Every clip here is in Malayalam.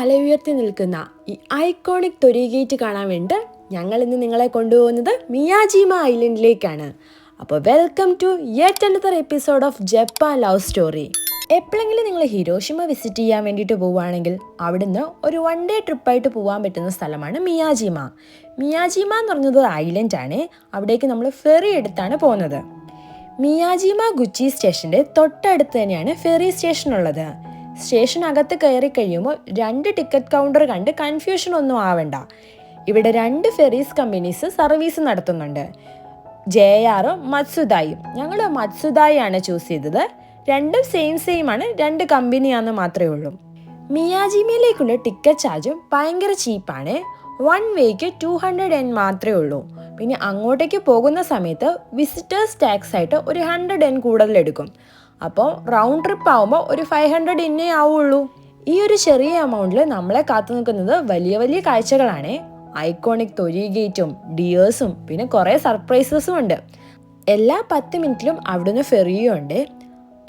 തല ഉയർത്തി നിൽക്കുന്ന ഈ ഐക്കോണിക് തൊരിഗേറ്റ് കാണാൻ വേണ്ടി ഞങ്ങൾ ഇന്ന് നിങ്ങളെ കൊണ്ടുപോകുന്നത് മിയാജിമ ഐലൻഡിലേക്കാണ്. അപ്പോൾ welcome to yet another episode of Japan love story. എപ്പോഴെങ്കിലും നിങ്ങൾ ഹിരോഷിമ വിസിറ്റ് ചെയ്യാൻ വേണ്ടിയിട്ട് പോവുകയാണെങ്കിൽ അവിടുന്ന് ഒരു 1 ഡേ ട്രിപ്പായിട്ട് പോകാൻ പറ്റുന്ന സ്ഥലമാണ് മിയാജിമ. മിയാജിമ എന്ന് പറഞ്ഞത് ഐലൻഡാണ്. അവിടേക്ക് നമ്മൾ ഫെറി എടുത്താണ് പോകുന്നത്. മിയാജിമ ഗുച്ചി സ്റ്റേഷൻ്റെ തൊട്ടടുത്ത് തന്നെയാണ് ഫെറി സ്റ്റേഷൻ ഉള്ളത്. സ്റ്റേഷനകത്ത് കയറി കഴിയുമ്പോൾ 2 ടിക്കറ്റ് കൗണ്ടർ കണ്ട് കൺഫ്യൂഷൻ ഒന്നും ആവണ്ട. ഇവിടെ 2 ഫെറീസ് കമ്പനീസ് സർവീസ് നടത്തുന്നുണ്ട്, JR മത്സുദായും. ഞങ്ങൾ മത്സുദായി ആണ് ചൂസ് ചെയ്തത്. രണ്ടും സെയിം ആണ്, 2 കമ്പനിയാണെന്ന് മാത്രമേ ഉള്ളൂ. മിയാജിമയിലേക്കുള്ള ടിക്കറ്റ് ചാർജും ഭയങ്കര ചീപ്പാണ്. 1 വേക്ക് 200 yen മാത്രമേ ഉള്ളൂ. പിന്നെ അങ്ങോട്ടേക്ക് പോകുന്ന സമയത്ത് വിസിറ്റേഴ്സ് ടാക്സ് ആയിട്ട് ഒരു 100 yen കൂടുതൽ എടുക്കും. അപ്പോൾ റൗണ്ട് ട്രിപ്പ് ആവുമ്പോൾ ഒരു 500 yen ആവുള്ളൂ. ഈ ഒരു ചെറിയ എമൗണ്ടിൽ നമ്മളെ കാത്തു നിൽക്കുന്നത് വലിയ വലിയ കാഴ്ചകളാണ്. ഐക്കോണിക് തൊരിഗേറ്റും ഡിയേഴ്സും പിന്നെ കുറേ സർപ്രൈസസും ഉണ്ട്. എല്ലാ 10 മിനിറ്റിലും അവിടുന്ന് ഫെറിയും ഉണ്ട്.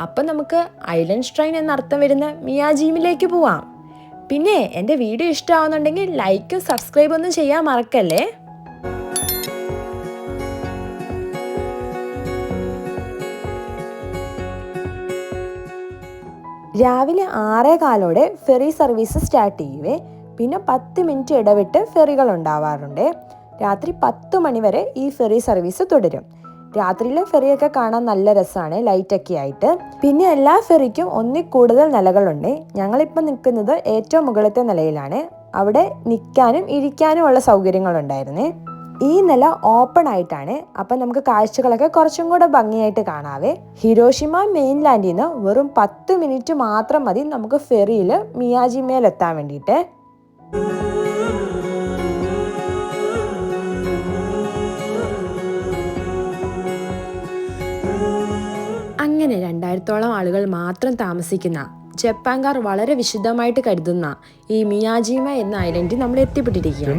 അപ്പം നമുക്ക് ഐലൻഡ് ട്രെയിൻ എന്നർത്ഥം വരുന്ന മിയാജിമിലേക്ക് പോവാം. പിന്നെ എൻ്റെ വീഡിയോ ഇഷ്ടമാവുന്നുണ്ടെങ്കിൽ ലൈക്കും സബ്സ്ക്രൈബ് ഒന്നും ചെയ്യാൻ മറക്കല്ലേ. രാവിലെ 6:15 ഫെറി സർവീസ് സ്റ്റാർട്ട് ചെയ്യുവേ. പിന്നെ 10 മിനിറ്റ് ഇടവിട്ട് ഫെറികൾ ഉണ്ടാവാറുണ്ട്. രാത്രി 10 മണി വരെ ഈ ഫെറി സർവീസ് തുടരും. രാത്രിയിലെ ഫെറിയൊക്കെ കാണാൻ നല്ല രസമാണ്, ലൈറ്റൊക്കെ ആയിട്ട്. പിന്നെ എല്ലാ ഫെറിക്കും 1 കൂടുതൽ നിലകളുണ്ട്. ഞങ്ങളിപ്പോൾ നിൽക്കുന്നത് ഏറ്റവും മുകളിലത്തെ നിലയിലാണ്. അവിടെ നിൽക്കാനും ഇരിക്കാനും ഉള്ള സൗകര്യങ്ങളുണ്ടായിരുന്നേ. ഈ നില ഓപ്പൺ ആയിട്ടാണ്. അപ്പം നമുക്ക് കാഴ്ചകളൊക്കെ കുറച്ചും കൂടെ ഭംഗിയായിട്ട് കാണാവേ. ഹിരോഷിമ മെയിൻലാൻഡിൽ നിന്ന് വെറും 10 മിനിറ്റ് മാത്രം മതി നമുക്ക് ഫെറിയിൽ മിയാജിമയിലെത്താൻ വേണ്ടിയിട്ട്. അങ്ങനെ 2000-ഓളം ആളുകൾ മാത്രം താമസിക്കുന്ന, ജപ്പാൻകാർ വളരെ വിശുദ്ധമായിട്ട് കരുതുന്ന ഈ മിയാജിമ എന്ന ഐലൻഡിൽ നമ്മൾ എത്തിപ്പെട്ടിരിക്കുകയാണ്.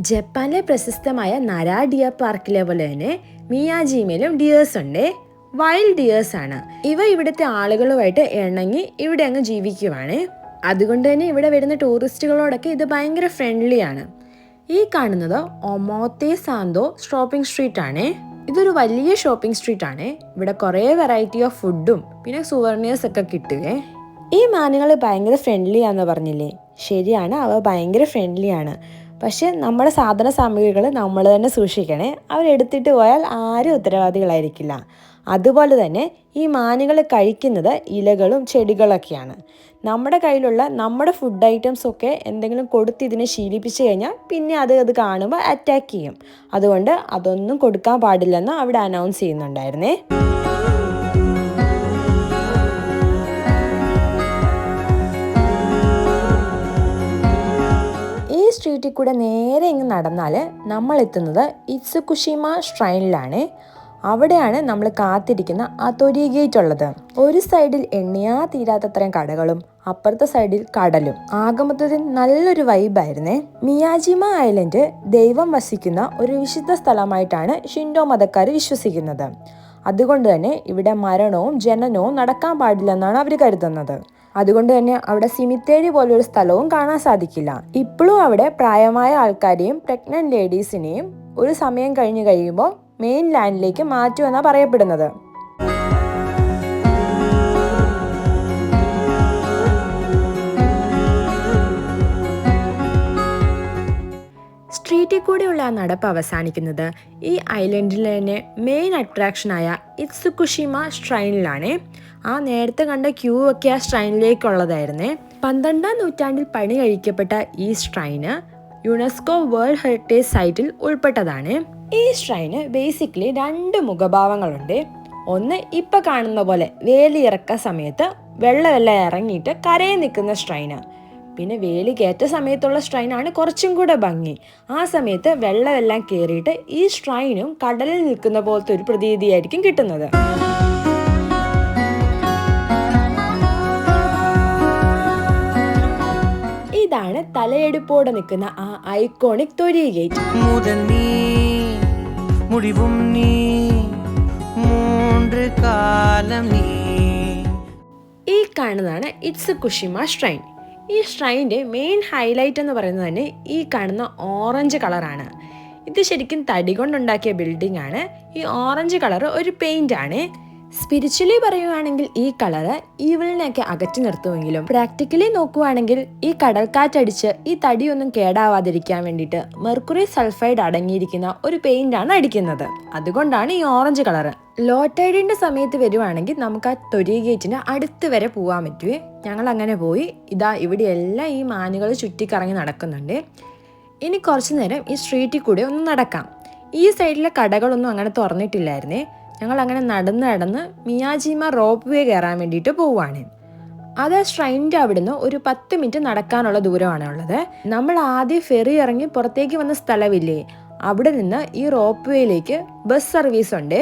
ജപ്പാനിലെ പ്രശസ്തമായ നര ഡിയർ പാർക്കിലെ പോലെ തന്നെ മിയാജിമയിലും ഡിയേഴ്സ് ഉണ്ട്. വൈൽഡ് ഡിയേഴ്സ് ആണ്. ഇവ ഇവിടുത്തെ ആളുകളുമായിട്ട് ഇണങ്ങി ഇവിടെ അങ്ങ് ജീവിക്കുവാണ്. അതുകൊണ്ട് തന്നെ ഇവിടെ വരുന്ന ടൂറിസ്റ്റുകളോടൊക്കെ ഇത് ഭയങ്കര ഫ്രണ്ട്ലി ആണ്. ഈ കാണുന്നത് ഒമോത്തെ സാന്തോ ഷോപ്പിംഗ് സ്ട്രീറ്റ് ആണ്. ഇതൊരു വലിയ ഷോപ്പിംഗ് സ്ട്രീറ്റ് ആണ്. ഇവിടെ കുറേ വെറൈറ്റി ഓഫ് ഫുഡും പിന്നെ സുവെർണിയേഴ്സ് ഒക്കെ കിട്ടുകയെ. ഈ മാനുകൾ ഭയങ്കര ഫ്രണ്ട്ലി ആണെന്ന് പറഞ്ഞില്ലേ? ശരിയാണ്, അവ ഭയങ്കര ഫ്രണ്ട്ലി ആണ്. പക്ഷെ നമ്മുടെ സാധന സാമഗ്രികൾ നമ്മൾ തന്നെ സൂക്ഷിക്കണേ. അവരെടുത്തിട്ട് പോയാൽ ആരും ഉത്തരവാദികളായിരിക്കില്ല. അതുപോലെ തന്നെ ഈ മാനുകൾ കഴിക്കുന്നത് ഇലകളും ചെടികളൊക്കെയാണ്. നമ്മുടെ കയ്യിലുള്ള നമ്മുടെ ഫുഡ് ഐറ്റംസ് ഒക്കെ എന്തെങ്കിലും കൊടുത്ത് ഇതിനെ ശീലിപ്പിച്ച് കഴിഞ്ഞാൽ പിന്നെ അത് കാണുമ്പോൾ അറ്റാക്ക് ചെയ്യും. അതുകൊണ്ട് അതൊന്നും കൊടുക്കാൻ പാടില്ലെന്ന് അവിടെ അനൗൺസ് ചെയ്യുന്നുണ്ടായിരുന്നേ. ഈ സ്ട്രീറ്റിൽ കൂടെ നേരെ ഇങ്ങ് നടന്നാൽ നമ്മൾ എത്തുന്നത് ഇത്സുകുഷിമ ഷ്രൈനിലാണ്. അവിടെയാണ് നമ്മൾ കാത്തിരിക്കുന്ന ആ തൊരിഗേറ്റ് ഉള്ളത്. ഒരു സൈഡിൽ എണ്ണിയാ തീരാത്തത്രയും കടകളും അപ്പുറത്തെ സൈഡിൽ കടലും. ആകമൊത്തത്തിൽ നല്ലൊരു വൈബായിരുന്നേ. മിയാജിമ ഐലൻഡ് ദൈവം വസിക്കുന്ന ഒരു വിശുദ്ധ സ്ഥലമായിട്ടാണ് ഷിൻഡോ മതക്കാർ വിശ്വസിക്കുന്നത്. അതുകൊണ്ട് തന്നെ ഇവിടെ മരണവും ജനനവും നടക്കാൻ പാടില്ലെന്നാണ് അവർ കരുതുന്നത്. അതുകൊണ്ട് തന്നെ അവിടെ സിമിത്തേരി പോലൊരു സ്ഥലവും കാണാൻ സാധിക്കില്ല. ഇപ്പോഴും അവിടെ പ്രായമായ ആൾക്കാരെയും പ്രഗ്നന്റ് ലേഡീസിനെയും ഒരു സമയം കഴിഞ്ഞ് കഴിയുമ്പോൾ മെയിൻ ലാൻഡിലേക്ക് മാറ്റുമെന്നാണ് പറയപ്പെടുന്നത്. സ്ട്രീറ്റിൽ കൂടെയുള്ള ആ നടപ്പ് അവസാനിക്കുന്നത് ഈ ഐലൻഡിലെ തന്നെ മെയിൻ അട്രാക്ഷനായ ഇത്സുകുഷിമ ഷ്രൈനിലാണ്. ആ നേരത്തെ കണ്ട ക്യൂ ഒക്കെ ആ ഷ്രൈനിലേക്കുള്ളതായിരുന്നേ. 12-ാം നൂറ്റാണ്ടിൽ പണി കഴിക്കപ്പെട്ട ഈ ഷ്രൈന് യുനെസ്കോ വേൾഡ് ഹെറിറ്റേജ് സൈറ്റിൽ ഉൾപ്പെട്ടതാണ്. ഈ ഷ്രൈന് ബേസിക്കലി 2 മുഖഭാവങ്ങളുണ്ട്. ഒന്ന് ഇപ്പം കാണുന്ന പോലെ വേലിയിറക്ക സമയത്ത് വെള്ളമെല്ലാം ഇറങ്ങിയിട്ട് കരയിൽ നിൽക്കുന്ന ഷ്രൈന്. പിന്നെ വേലി കയറ്റ സമയത്തുള്ള ഷ്രൈനാണ് കുറച്ചും കൂടെ ഭംഗി. ആ സമയത്ത് വെള്ളമെല്ലാം കയറിയിട്ട് ഈ ഷ്രൈനും കടലിൽ നിൽക്കുന്ന പോലത്തെ ഒരു പ്രതീതിയായിരിക്കും കിട്ടുന്നത്. ഇതാണ് തലയെടുപ്പോടെ നിൽക്കുന്ന ആ ഐക്കോണിക് തൊരി ഗേറ്റ്. മുതൽ നീ മുടിവും നീ മൂன்று കാലം നീ. ഈ കാണുന്നതാണ് ഇറ്റ്സുകുഷിമ ഷ്രൈൻ. ഈ ഷ്രൈൻ്റെ മെയിൻ ഹൈലൈറ്റ് എന്ന് പറയുന്നത് തന്നെ ഈ കാണുന്ന ഓറഞ്ച് കളറാണ്. ഇത് ശരിക്കും തടി കൊണ്ടുണ്ടാക്കിയ ബിൽഡിംഗ് ആണ്. ഈ ഓറഞ്ച് കളർ ഒരു പെയിന്റ് ആണ്. സ്പിരിച്വലി പറയുവാണെങ്കിൽ ഈ കളറ് ഈവിളിനെയൊക്കെ അകറ്റി നിർത്തുമെങ്കിലും പ്രാക്ടിക്കലി നോക്കുവാണെങ്കിൽ ഈ കടൽക്കാറ്റടിച്ച് ഈ തടിയൊന്നും കേടാവാതിരിക്കാൻ വേണ്ടിയിട്ട് മെർക്കുറി സൾഫൈഡ് അടങ്ങിയിരിക്കുന്ന ഒരു പെയിന്റ് ആണ് അടിക്കുന്നത്. അതുകൊണ്ടാണ് ഈ ഓറഞ്ച് കളറ്. ലോ ടൈഡിന്റെ സമയത്ത് വരുവാണെങ്കിൽ നമുക്ക് ആ തൊരി ഗേറ്റിന്റെ അടുത്ത് വരെ പോകാൻ പറ്റുമേ. ഞങ്ങൾ അങ്ങനെ പോയി. ഇതാ ഇവിടെയെല്ലാം ഈ മാനുകൾ ചുറ്റിക്കറങ്ങി നടക്കുന്നുണ്ട്. ഇനി കുറച്ചു നേരം ഈ സ്ട്രീറ്റിൽ കൂടെ ഒന്ന് നടക്കാം. ഈ സൈഡിലെ കടകളൊന്നും അങ്ങനെ തുറന്നിട്ടില്ലായിരുന്നേ. ഞങ്ങൾ അങ്ങനെ നടന്ന് മിയാജിമ റോപ്പ് വേ കയറാൻ വേണ്ടിയിട്ട് പോവുകയാണ്. അത് ഷ്രൈൻ്റെ അവിടുന്ന് ഒരു 10 മിനിറ്റ് നടക്കാനുള്ള ദൂരമാണ് ഉള്ളത്. നമ്മൾ ആദ്യം ഫെറി ഇറങ്ങി പുറത്തേക്ക് വന്ന സ്ഥലമില്ലേ, അവിടെ നിന്ന് ഈ റോപ്പ് വേയിലേക്ക് ബസ് സർവീസ് ഉണ്ട്.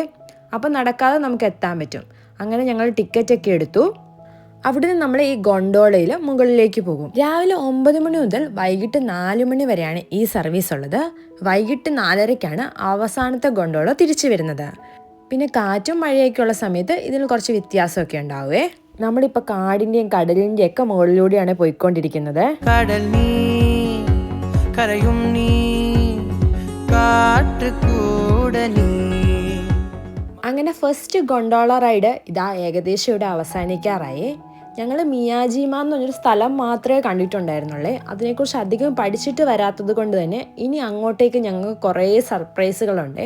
അപ്പോൾ നടക്കാതെ നമുക്ക് എത്താൻ പറ്റും. അങ്ങനെ ഞങ്ങൾ ടിക്കറ്റൊക്കെ എടുത്തു. അവിടെ നിന്ന് നമ്മൾ ഈ ഗൊണ്ടോളയിൽ മുകളിലേക്ക് പോകും. രാവിലെ 9 മണി മുതൽ വൈകിട്ട് 4 മണി വരെയാണ് ഈ സർവീസ് ഉള്ളത്. വൈകിട്ട് 4:30ക്കാണ് അവസാനത്തെ ഗൊണ്ടോള തിരിച്ചു വരുന്നത്. പിന്നെ കാറ്റും മഴയൊക്കെ ഉള്ള സമയത്ത് ഇതിന് കുറച്ച് വ്യത്യാസമൊക്കെ ഉണ്ടാവേ. നമ്മളിപ്പോൾ കാടിൻ്റെയും കടലിൻ്റെയും ഒക്കെ മുകളിലൂടെയാണ് പോയിക്കൊണ്ടിരിക്കുന്നത്. കടൽ നീ കരയും നീ കാട്ടുകൂട നീ. അങ്ങനെ ഫസ്റ്റ് ഗൊണ്ടോള റൈഡ് ഇതാ ഏകദേശം ഇവിടെ അവസാനിക്കാറായി. ഞങ്ങൾ മിയാജിമ എന്ന് പറഞ്ഞൊരു സ്ഥലം മാത്രമേ കണ്ടിട്ടുണ്ടായിരുന്നുള്ളേ. അതിനെക്കുറിച്ച് അധികം പഠിച്ചിട്ട് വരാത്തത് കൊണ്ട് തന്നെ ഇനി അങ്ങോട്ടേക്ക് ഞങ്ങൾക്ക് കുറേ സർപ്രൈസുകളുണ്ട്.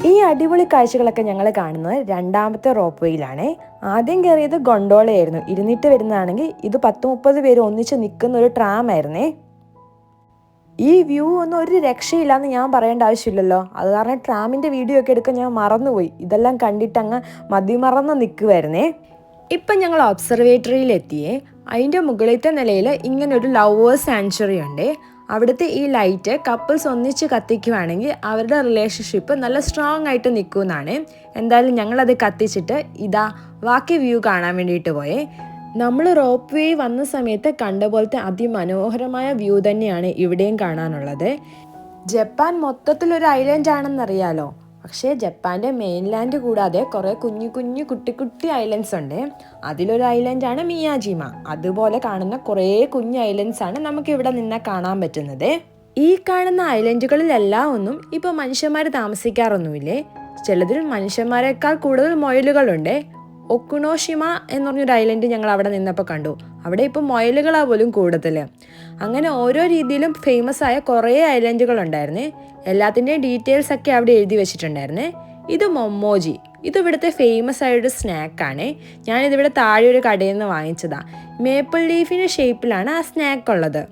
ഈ അടിപൊളി കാഴ്ചകളൊക്കെ ഞങ്ങൾ കാണുന്നത് രണ്ടാമത്തെ റോപ്പ് വേയിലാണ്. ആദ്യം കയറിയത് ഗൊണ്ടോളയായിരുന്നു. ഇരുന്നിട്ട് വരുന്നതാണെങ്കിൽ ഇത് 10-30 പേര് ഒന്നിച്ച് നിൽക്കുന്ന ഒരു ട്രാം ആയിരുന്നേ. ഈ വ്യൂ ഒന്നും ഒരു രക്ഷയില്ലാന്ന് ഞാൻ പറയേണ്ട ആവശ്യമില്ലല്ലോ. അത് കാരണം ട്രാമിൻ്റെ വീഡിയോ ഒക്കെ എടുക്കാൻ ഞാൻ മറന്നുപോയി. ഇതെല്ലാം കണ്ടിട്ട് അങ്ങ് മതിമറന്ന് നിൽക്കുമായിരുന്നേ. ഇപ്പം ഞങ്ങൾ ഒബ്സർവേറ്ററിയിൽ എത്തിയേ. അതിൻ്റെ മുകളിലത്തെ നിലയിൽ ഇങ്ങനെ ഒരു ലവേഴ്സ് സാങ്ച്വറി ഉണ്ട്. അവിടുത്തെ ഈ ലൈറ്റ് കപ്പിൾസ് ഒന്നിച്ച് കത്തിക്കുവാണെങ്കിൽ അവരുടെ റിലേഷൻഷിപ്പ് നല്ല സ്ട്രോങ് ആയിട്ട് നിൽക്കുമെന്നാണ്. എന്തായാലും ഞങ്ങളത് കത്തിച്ചിട്ട് ഇതാ ബാക്കി വ്യൂ കാണാൻ വേണ്ടിയിട്ട് പോയേ. നമ്മൾ റോപ്പ് വേ വന്ന സമയത്ത് കണ്ട പോലത്തെ അതിമനോഹരമായ വ്യൂ തന്നെയാണ് ഇവിടെയും കാണാനുള്ളത്. ജപ്പാൻ മൊത്തത്തിലൊരു ഐലൻഡ് ആണെന്നറിയാലോ. പക്ഷേ ജപ്പാൻ്റെ മെയിൻലാൻഡ് കൂടാതെ കുറേ കുഞ്ഞു കുട്ടി ഐലൻഡ്സ് ഉണ്ട്. അതിലൊരു ഐലൻഡാണ് മിയാജിമ. അതുപോലെ കാണുന്ന കുറേ കുഞ്ഞു ഐലൻഡ്സാണ് നമുക്ക് ഇവിടെ നിന്ന് കാണാൻ പറ്റുന്നത്. ഈ കാണുന്ന ഐലൻഡുകളിലെല്ലാം ഒന്നും ഇപ്പോൾ മനുഷ്യന്മാർ താമസിക്കാറൊന്നുമില്ലേ. ചിലതിൽ മനുഷ്യന്മാരെക്കാൾ കൂടുതൽ മുയലുകളുണ്ട്. ഒക്കുനോഷിമ എന്ന് പറഞ്ഞൊരു ഐലൻഡ് ഞങ്ങൾ അവിടെ നിന്നപ്പോൾ കണ്ടു. അവിടെ ഇപ്പോൾ മുയലുകളാണ് പോലും കൂടുതൽ. അങ്ങനെ ഓരോ രീതിയിലും ഫേമസ് ആയ കുറേ ഐലൻഡുകൾ ഉണ്ടായിരുന്നേ. എല്ലാത്തിൻ്റെയും ഡീറ്റെയിൽസ് ഒക്കെ അവിടെ എഴുതി വെച്ചിട്ടുണ്ടായിരുന്നേ. ഇത് മൊമ്മോജി. ഇത് ഇവിടുത്തെ ഫേമസ് ആയൊരു സ്നാക്കാണ്. ഞാനിതിവിടെ താഴെ ഒരു കടയിൽ നിന്ന് വാങ്ങിച്ചതാണ്. മേപ്പിൾ ലീഫിൻ്റെ ഷേപ്പിലാണ് ആ സ്നാക്ക് ഉള്ളത്.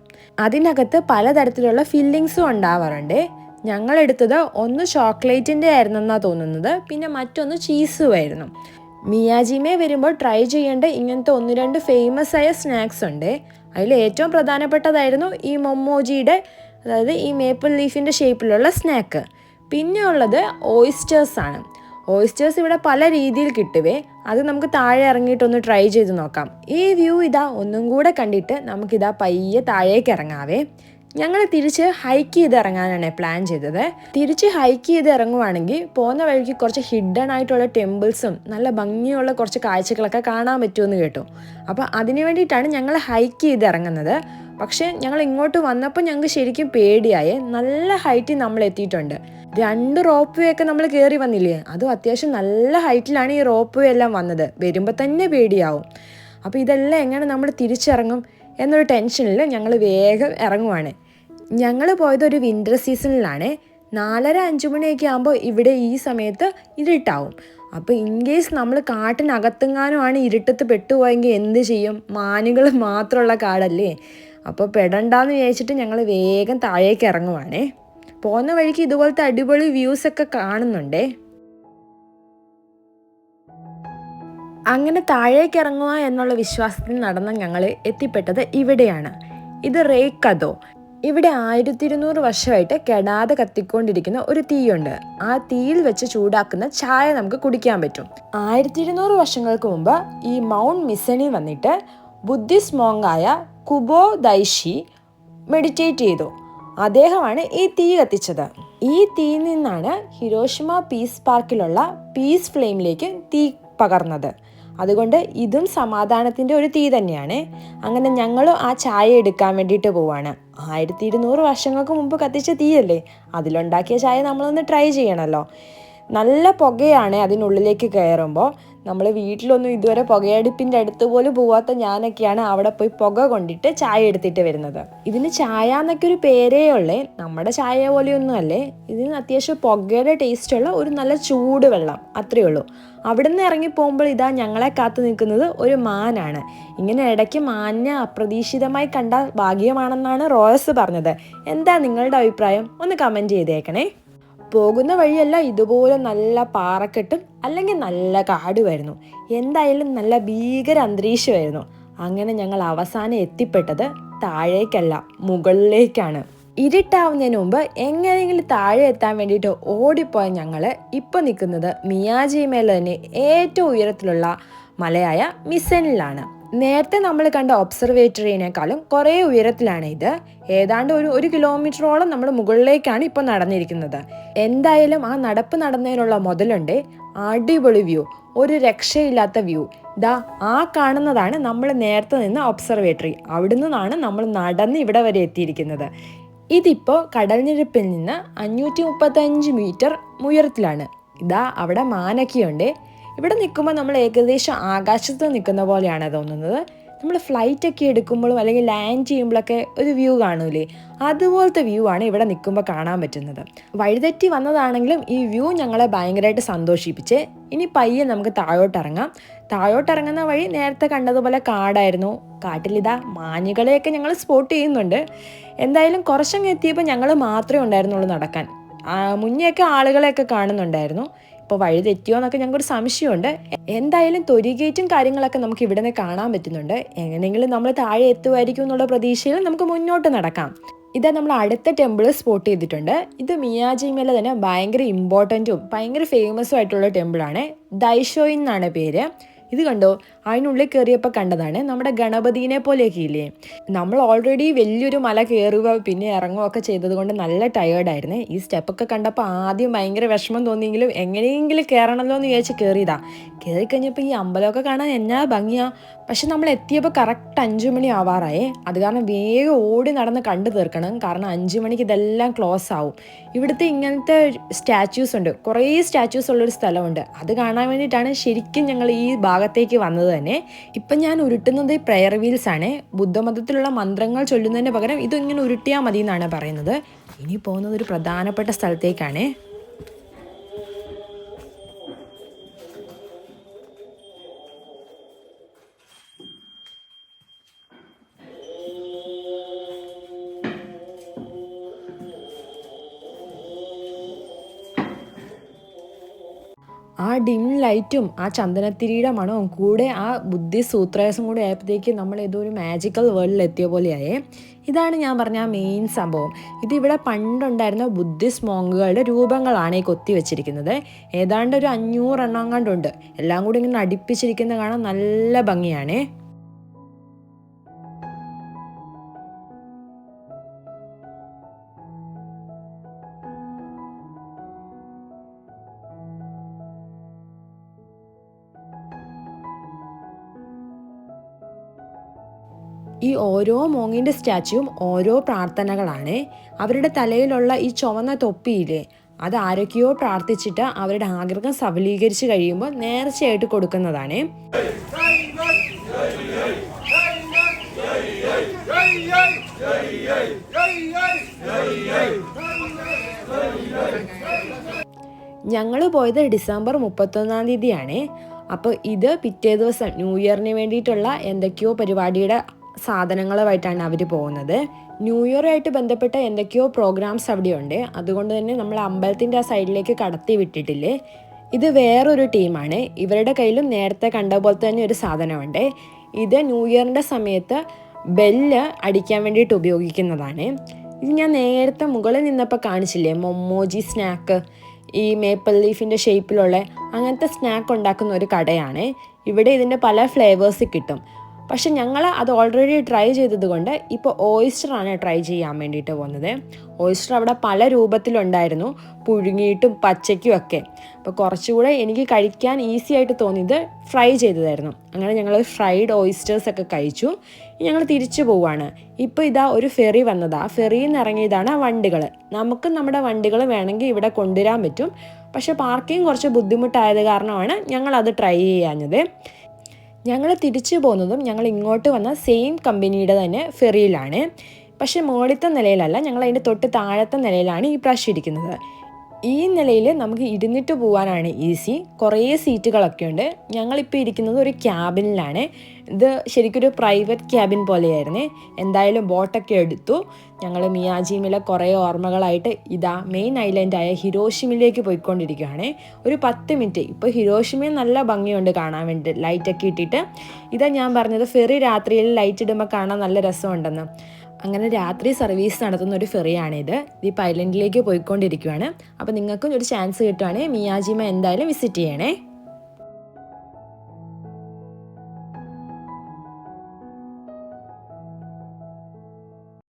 അതിനകത്ത് പലതരത്തിലുള്ള ഫില്ലിങ്സും ഉണ്ടാവാറുണ്ട്. ഞങ്ങളെടുത്തത് ഒന്ന് ചോക്ലേറ്റിൻ്റെ ആയിരുന്നെന്നാണ് തോന്നുന്നത്. പിന്നെ മറ്റൊന്ന് ചീസുമായിരുന്നു. മിയാജിമെ വരുമ്പോൾ ട്രൈ ചെയ്യേണ്ട ഇങ്ങനത്തെ 1-2 ഫേമസ് ആയ സ്നാക്സ് ഉണ്ട്. അതിൽ ഏറ്റവും പ്രധാനപ്പെട്ടതായിരുന്നു ഈ മൊമ്മോജിയുടെ, അതായത് ഈ മേപ്പിൾ ലീഫിൻ്റെ ഷേപ്പിലുള്ള സ്നാക്ക്. പിന്നെ ഉള്ളത് ഓയിസ്റ്റേഴ്സാണ്. ഓയിസ്റ്റേഴ്സ് ഇവിടെ പല രീതിയിൽ കിട്ടുവേ. അത് നമുക്ക് താഴെ ഇറങ്ങിയിട്ടൊന്ന് ട്രൈ ചെയ്ത് നോക്കാം. ഈ വ്യൂ ഇതാ ഒന്നും കൂടെ കണ്ടിട്ട് നമുക്കിതാ പയ്യെ താഴേക്ക് ഇറങ്ങാവേ. ഞങ്ങൾ തിരിച്ച് ഹൈക്ക് ചെയ്ത് ഇറങ്ങാനാണ് പ്ലാൻ ചെയ്തത്. തിരിച്ച് ഹൈക്ക് ചെയ്ത് ഇറങ്ങുവാണെങ്കിൽ പോകുന്ന വഴിക്ക് കുറച്ച് ഹിഡൻ ആയിട്ടുള്ള ടെമ്പിൾസും നല്ല ഭംഗിയുള്ള കുറച്ച് കാഴ്ചകളൊക്കെ കാണാൻ പറ്റുമെന്ന് കേട്ടു. അപ്പോൾ അതിന് വേണ്ടിയിട്ടാണ് ഞങ്ങൾ ഹൈക്ക് ചെയ്ത് ഇറങ്ങുന്നത്. പക്ഷേ ഞങ്ങൾ ഇങ്ങോട്ട് വന്നപ്പോൾ ഞങ്ങൾക്ക് ശരിക്കും പേടിയായേ. നല്ല ഹൈറ്റിൽ നമ്മൾ എത്തിയിട്ടുണ്ട്. 2 റോപ്പ് വേ ഒക്കെ നമ്മൾ കയറി വന്നില്ലേ. അതും അത്യാവശ്യം നല്ല ഹൈറ്റിലാണ് ഈ റോപ്പ് വേ എല്ലാം വന്നത്. വരുമ്പോൾ തന്നെ പേടിയാവും. അപ്പോൾ ഇതെല്ലാം എങ്ങനെ നമ്മൾ തിരിച്ചിറങ്ങും എന്നൊരു ടെൻഷനിൽ ഞങ്ങൾ വേഗം ഇറങ്ങുവാണ്. ഞങ്ങൾ പോയത് ഒരു വിൻ്റർ സീസണിലാണ്. 4:30-5 മണിയൊക്കെ ആകുമ്പോൾ ഇവിടെ ഈ സമയത്ത് ഇരുട്ടാവും. അപ്പോൾ ഇൻ കേസ് നമ്മൾ കാട്ടിനകത്തെങ്ങാനുമാണ് ഇരുട്ടത്ത് പെട്ടുപോയെങ്കിൽ എന്ത് ചെയ്യും? മാനുകൾ മാത്രമുള്ള കാടല്ലേ. അപ്പോൾ പെടണ്ടെന്ന് വിചാരിച്ചിട്ട് ഞങ്ങൾ വേഗം താഴേക്ക് ഇറങ്ങുവാണേ. പോകുന്ന വഴിക്ക് ഇതുപോലത്തെ അടിപൊളി വ്യൂസൊക്കെ കാണുന്നുണ്ടേ. അങ്ങനെ താഴേക്ക് ഇറങ്ങുക എന്നുള്ള വിശ്വാസത്തിൽ നടന്ന ഞങ്ങൾ എത്തിപ്പെട്ടത് ഇവിടെയാണ്. ഇത് റേക്കതോ. ഇവിടെ 1200 വർഷമായിട്ട് കെടാതെ കത്തിക്കൊണ്ടിരിക്കുന്ന ഒരു തീയുണ്ട്. ആ തീയിൽ വെച്ച് ചൂടാക്കുന്ന ചായ നമുക്ക് കുടിക്കാൻ പറ്റും. 1200 വർഷങ്ങൾക്ക് മുമ്പ് ഈ മൗണ്ട് മിസനിൽ വന്നിട്ട് ബുദ്ധിസ്റ്റ് മോങ്കായ കുബോ ദൈഷി മെഡിറ്റേറ്റ് ചെയ്തു. അദ്ദേഹമാണ് ഈ തീ കത്തിച്ചത്. ഈ തീയിൽ നിന്നാണ് ഹിരോഷിമ പീസ് പാർക്കിലുള്ള പീസ് ഫ്ലെയിമിലേക്ക് തീ പകർന്നത്. അതുകൊണ്ട് ഇതും സമാധാനത്തിൻ്റെ ഒരു തീ തന്നെയാണ്. അങ്ങനെ ഞങ്ങളും ആ ചായ എടുക്കാൻ വേണ്ടിയിട്ട് പോവാണ്. 1200 വർഷങ്ങൾക്ക് മുമ്പ് കത്തിച്ച തീയല്ലേ, അതിലുണ്ടാക്കിയ ചായ നമ്മളൊന്ന് ട്രൈ ചെയ്യണമല്ലോ. നല്ല പുകയാണ് അതിനുള്ളിലേക്ക് കയറുമ്പോൾ. നമ്മൾ വീട്ടിലൊന്നും ഇതുവരെ പുകയടുപ്പിൻ്റെ അടുത്ത് പോലും പോവാത്ത ഞാനൊക്കെയാണ് അവിടെ പോയി പുക കൊണ്ടിട്ട് ചായ എടുത്തിട്ട് വരുന്നത്. ഇതിന് ചായ എന്നൊക്കെ ഒരു പേരേ ഉള്ളേ, നമ്മുടെ ചായ പോലെയൊന്നും അല്ലേ. ഇതിന് അത്യാവശ്യം പുകയുടെ ടേസ്റ്റുള്ള ഒരു നല്ല ചൂട് വെള്ളം, അത്രയേ ഉള്ളൂ. അവിടെ നിന്ന് ഇറങ്ങി പോകുമ്പോൾ ഇതാ ഞങ്ങളെ കാത്തു നിൽക്കുന്നത് ഒരു മാനാണ്. ഇങ്ങനെ ഇടയ്ക്ക് മാനിനെ അപ്രതീക്ഷിതമായി കണ്ട ഭാഗ്യമാണെന്നാണ് റോയസ് പറഞ്ഞത്. എന്താ നിങ്ങളുടെ അഭിപ്രായം? ഒന്ന് കമൻറ്റ് ചെയ്തേക്കണേ. പോകുന്ന വഴിയല്ല ഇതുപോലെ നല്ല പാറക്കെട്ടും അല്ലെങ്കിൽ നല്ല കാടുമായിരുന്നു. എന്തായാലും നല്ല ഭീകര അന്തരീക്ഷമായിരുന്നു. അങ്ങനെ ഞങ്ങൾ അവസാനം എത്തിപ്പെട്ടത് താഴേക്കല്ല, മുകളിലേക്കാണ്. ഇരുട്ടാവുന്നതിന് മുമ്പ് എങ്ങനെയെങ്കിലും താഴെ എത്താൻ വേണ്ടിയിട്ട് ഓടിപ്പോയ ഞങ്ങൾ ഇപ്പോൾ നിൽക്കുന്നത് മിയാജിമയിൽ തന്നെ ഏറ്റവും ഉയരത്തിലുള്ള മലയായ മിസനിലാണ്. നേരത്തെ നമ്മൾ കണ്ട ഒബ്സർവേറ്ററിനേക്കാളും കുറേ ഉയരത്തിലാണ് ഇത്. ഏതാണ്ട് ഒരു കിലോമീറ്ററോളം നമ്മൾ മുകളിലേക്കാണ് ഇപ്പോൾ നടന്നിരിക്കുന്നത്. എന്തായാലും ആ നടപ്പ് നടന്നതിനുള്ള മുതലുണ്ട്. അടിപൊളി വ്യൂ, ഒരു രക്ഷയില്ലാത്ത വ്യൂ. ദാ ആ കാണുന്നതാണ് നമ്മൾ നേരത്തെ നിന്ന ഒബ്സർവേറ്ററി. അവിടെ നിന്നാണ് നമ്മൾ നടന്ന് ഇവിടെ വരെ എത്തിയിരിക്കുന്നത്. ഇതിപ്പോൾ കടൽനിരപ്പിൽ നിന്ന് 535 മീറ്റർ ഉയരത്തിലാണ്. ഇതാ അവിടെ മാനൊക്കെയുണ്ട്. ഇവിടെ നിൽക്കുമ്പോൾ നമ്മൾ ഏകദേശം ആകാശത്ത് നിൽക്കുന്ന പോലെയാണ് തോന്നുന്നത്. നമ്മൾ ഫ്ലൈറ്റൊക്കെ എടുക്കുമ്പോഴും അല്ലെങ്കിൽ ലാൻഡ് ചെയ്യുമ്പോഴൊക്കെ ഒരു വ്യൂ കാണൂലേ, അതുപോലത്തെ വ്യൂ ആണ് ഇവിടെ നിൽക്കുമ്പോൾ കാണാൻ പറ്റുന്നത്. വഴിതെറ്റി വന്നതാണെങ്കിലും ഈ വ്യൂ ഞങ്ങളെ ഭയങ്കരമായിട്ട് സന്തോഷിപ്പിച്ച്. ഇനി പയ്യെ നമുക്ക് താഴോട്ടിറങ്ങാം. താഴോട്ടിറങ്ങുന്ന വഴി നേരത്തെ കണ്ടതുപോലെ കാടായിരുന്നു. കാട്ടിലിതാ മാനുകളെയൊക്കെ ഞങ്ങൾ സ്പോട്ട് ചെയ്യുന്നുണ്ട്. എന്തായാലും കുറച്ചങ്ങ് എത്തിയപ്പോൾ ഞങ്ങൾ മാത്രമേ ഉണ്ടായിരുന്നുള്ളൂ നടക്കാൻ. മുന്നെയൊക്കെ ആളുകളെയൊക്കെ കാണുന്നുണ്ടായിരുന്നു. ഇപ്പോൾ വഴി തെറ്റിയോ എന്നൊക്കെ ഞങ്ങൾക്കൊരു സംശയമുണ്ട്. എന്തായാലും തൊരിഗേറ്റും കാര്യങ്ങളൊക്കെ നമുക്ക് ഇവിടെ നിന്ന് കാണാൻ പറ്റുന്നുണ്ട്. എങ്ങനെയെങ്കിലും നമ്മൾ താഴെ എത്തുമായിരിക്കും എന്നുള്ള പ്രതീക്ഷയിൽ നമുക്ക് മുന്നോട്ട് നടക്കാം. ഇതാ നമ്മൾ അടുത്ത ടെമ്പിൾ സ്പോട്ട് ചെയ്തിട്ടുണ്ട്. ഇത് മിയാജിമയിലെ തന്നെ ഭയങ്കര ഇമ്പോർട്ടൻറ്റും ഭയങ്കര ഫേമസും ആയിട്ടുള്ള ടെമ്പിളാണ്. ദൈഷോയിൻ എന്നാണ് പേര്. ഇത് കണ്ടോ, അതിനുള്ളിൽ കയറിയപ്പോൾ കണ്ടതാണ് നമ്മുടെ ഗണപതിനെ പോലെയൊക്കെ ഇല്ലേ. നമ്മൾ ഓൾറെഡി വലിയൊരു മല കയറുക പിന്നെ ഇറങ്ങുകയൊക്കെ ചെയ്തത് കൊണ്ട് നല്ല ടയേർഡായിരുന്നേ. ഈ സ്റ്റെപ്പൊക്കെ കണ്ടപ്പോൾ ആദ്യം ഭയങ്കര വിഷമം തോന്നിയെങ്കിലും എങ്ങനെയെങ്കിലും കയറണമല്ലോ എന്ന് വിചാരിച്ച് കയറിയതാ. കയറിക്കഴിഞ്ഞപ്പോൾ ഈ അമ്പലമൊക്കെ കാണാൻ എന്നാ ഭംഗിയാ. പക്ഷെ നമ്മൾ എത്തിയപ്പോൾ കറക്റ്റ് 5 മണി ആവാറായേ. അത് കാരണം വേഗം ഓടി നടന്ന് കണ്ടു തീർക്കണം. കാരണം 5 മണിക്ക് ഇതെല്ലാം ക്ലോസ് ആവും. ഇവിടുത്തെ ഇങ്ങനത്തെ സ്റ്റാച്യൂസ് ഉണ്ട്, കുറേ സ്റ്റാച്യൂസ് ഉള്ളൊരു സ്ഥലമുണ്ട്. അത് കാണാൻ വേണ്ടിയിട്ടാണ് ശരിക്കും ഞങ്ങൾ ഈ ഭാഗത്തേക്ക് വന്നത് തന്നെ. ഇപ്പം ഞാൻ ഉരുട്ടുന്നത് പ്രയർ വീൽസ് ആണ്. ബുദ്ധമതത്തിലുള്ള മന്ത്രങ്ങൾ ചൊല്ലുന്നതിന് പകരം ഇതിങ്ങനെ ഉരുട്ടിയാൽ മതി എന്നാണ് പറയുന്നത്. ഇനി പോകുന്നത് ഒരു പ്രധാനപ്പെട്ട സ്ഥലത്തേക്കാണ്. ആ ഡിം ലൈറ്റും ആ ചന്ദനത്തിരിയുടെ മണവും കൂടെ ആ ബുദ്ധിസ്റ്റ് സൂത്രേഴ്സും കൂടെ ആയപ്പോഴത്തേക്ക് നമ്മൾ ഏതോ ഒരു മാജിക്കൽ വേൾഡിൽ എത്തിയ പോലെയായേ. ഇതാണ് ഞാൻ പറഞ്ഞ ആ മെയിൻ സംഭവം. ഇതിവിടെ പണ്ടുണ്ടായിരുന്ന ബുദ്ധിസ്റ്റ് മോങ്കുകളുടെ രൂപങ്ങളാണ് ഈ കൊത്തി വെച്ചിരിക്കുന്നത്. ഏതാണ്ട് ഒരു 500 എണ്ണം കണ്ടുണ്ട്. എല്ലാം കൂടി ഇങ്ങനെ അടുപ്പിച്ചിരിക്കുന്ന കാണാൻ നല്ല ഭംഗിയാണേ. ഈ ഓരോ മോങ്ങിൻ്റെ സ്റ്റാച്യൂവും ഓരോ പ്രാർത്ഥനകളാണ്. അവരുടെ തലയിലുള്ള ഈ ചുവന്ന തൊപ്പിയില്ലേ, അത് ആരൊക്കെയോ പ്രാർത്ഥിച്ചിട്ട് അവരുടെ ആഗ്രഹം സഫലീകരിച്ച് കഴിയുമ്പോൾ നേർച്ചയായിട്ട് കൊടുക്കുന്നതാണ്. ഞങ്ങൾ പോയത് ഡിസംബർ 31 തീയതിയാണ്. അപ്പോൾ ഇത് പിറ്റേ ദിവസം ന്യൂ ഇയറിന് വേണ്ടിയിട്ടുള്ള എന്തൊക്കെയോ പരിപാടിയുടെ സാധനങ്ങളുമായിട്ടാണ് അവർ പോകുന്നത്. ന്യൂ ഇയറുമായിട്ട് ബന്ധപ്പെട്ട എന്തൊക്കെയോ പ്രോഗ്രാംസ് അവിടെയുണ്ട്. അതുകൊണ്ട് തന്നെ നമ്മൾ അമ്പലത്തിൻ്റെ ആ സൈഡിലേക്ക് കടത്തി വിട്ടിട്ടില്ലേ. ഇത് വേറൊരു ടീമാണ്. ഇവരുടെ കയ്യിലും നേരത്തെ കണ്ട പോലത്തെ തന്നെ ഒരു സാധനമുണ്ട്. ഇത് ന്യൂ ഇയറിൻ്റെ സമയത്ത് ബെല്ല് അടിക്കാൻ വേണ്ടിയിട്ട് ഉപയോഗിക്കുന്നതാണ്. ഇത് ഞാൻ നേരത്തെ മുകളിൽ നിന്നപ്പോൾ കാണിച്ചില്ലേ മൊമ്മോജി സ്നാക്ക്, ഈ മേപ്പിൾ ലീഫിൻ്റെ ഷേപ്പിലുള്ള അങ്ങനത്തെ സ്നാക്ക് ഉണ്ടാക്കുന്ന ഒരു കടയാണ്. ഇവിടെ ഇതിൻ്റെ പല ഫ്ലേവേഴ്സ് കിട്ടും. പക്ഷെ ഞങ്ങൾ അത് ഓൾറെഡി ട്രൈ ചെയ്തത് കൊണ്ട് ഇപ്പോൾ ഓയിസ്റ്ററാണ് ട്രൈ ചെയ്യാൻ വേണ്ടിയിട്ട് പോകുന്നത്. ഓയിസ്റ്റർ അവിടെ പല രൂപത്തിലുണ്ടായിരുന്നു, പുഴുങ്ങിയിട്ടും പച്ചയ്ക്കും ഒക്കെ. അപ്പോൾ കുറച്ചുകൂടെ എനിക്ക് കഴിക്കാൻ ഈസി ആയിട്ട് തോന്നിയത് ഫ്രൈ ചെയ്തതായിരുന്നു. അങ്ങനെ ഞങ്ങൾ ഫ്രൈഡ് ഓയിസ്റ്റേഴ്സ് ഒക്കെ കഴിച്ചു. ഞങ്ങൾ തിരിച്ചു പോവുകയാണ്. ഇപ്പോൾ ഇതാ ഒരു ഫെറി വന്നതാ. ഫെറിയിൽ നിന്ന് ഇറങ്ങിയതാണ് വണ്ടികൾ. നമുക്ക് നമ്മുടെ വണ്ടികൾ വേണമെങ്കിൽ ഇവിടെ കൊണ്ടുവരാൻ പറ്റും. പക്ഷേ പാർക്കിംഗ് കുറച്ച് ബുദ്ധിമുട്ടായത് കാരണമാണ് ഞങ്ങളത് ട്രൈ ചെയ്യാഞ്ഞത്. ഞങ്ങൾ തിരിച്ചു പോകുന്നതും ഞങ്ങൾ ഇങ്ങോട്ട് വന്ന സെയിം കമ്പനിയുടെ തന്നെ ഫെറിയിലാണ്. പക്ഷേ മുകളിലത്തെ നിലയിലല്ല, ഞങ്ങൾ അതിൻ്റെ തൊട്ട് താഴത്തെ നിലയിലാണ് ഈ പ്രാവശ്യം ഇരിക്കുന്നത്. ഈ നിലയിൽ നമുക്ക് ഇരുന്നിട്ട് പോകാനാണ് ഈസി. കുറേ സീറ്റുകളൊക്കെ ഉണ്ട്. ഞങ്ങളിപ്പോൾ ഇരിക്കുന്നത് ഒരു ക്യാബിനിലാണ്. ഇത് ശരിക്കൊരു പ്രൈവറ്റ് ക്യാബിൻ പോലെയായിരുന്നു. എന്തായാലും ബോട്ടൊക്കെ എടുത്തു. ഞങ്ങൾ മിയാജിമിലെ കുറേ ഓർമ്മകളായിട്ട് ഇതാ മെയിൻ ഐലൻഡായ ഹിരോഷിമയിലേക്ക് പോയിക്കൊണ്ടിരിക്കുകയാണ്. ഒരു 10 മിനിറ്റ്. ഇപ്പോൾ ഹിരോഷിമയിൽ നല്ല ഭംഗിയുണ്ട് കാണാൻ വേണ്ടി, ലൈറ്റൊക്കെ ഇട്ടിട്ട്. ഇതാ ഞാൻ പറഞ്ഞത് ഫെറി രാത്രിയിൽ ലൈറ്റ് ഇടുമ്പോൾ കാണാൻ നല്ല രസമുണ്ടെന്ന്. അങ്ങനെ രാത്രി സർവീസ് നടത്തുന്ന ഒരു ഫെറിയാണിത്. ഇപ്പോൾ ഐലൻഡിലേക്ക് പോയിക്കൊണ്ടിരിക്കുകയാണ്. അപ്പോൾ നിങ്ങൾക്കും ഒരു ചാൻസ് കിട്ടുവാണെങ്കിൽ മിയാജിമ എന്തായാലും വിസിറ്റ് ചെയ്യണേ.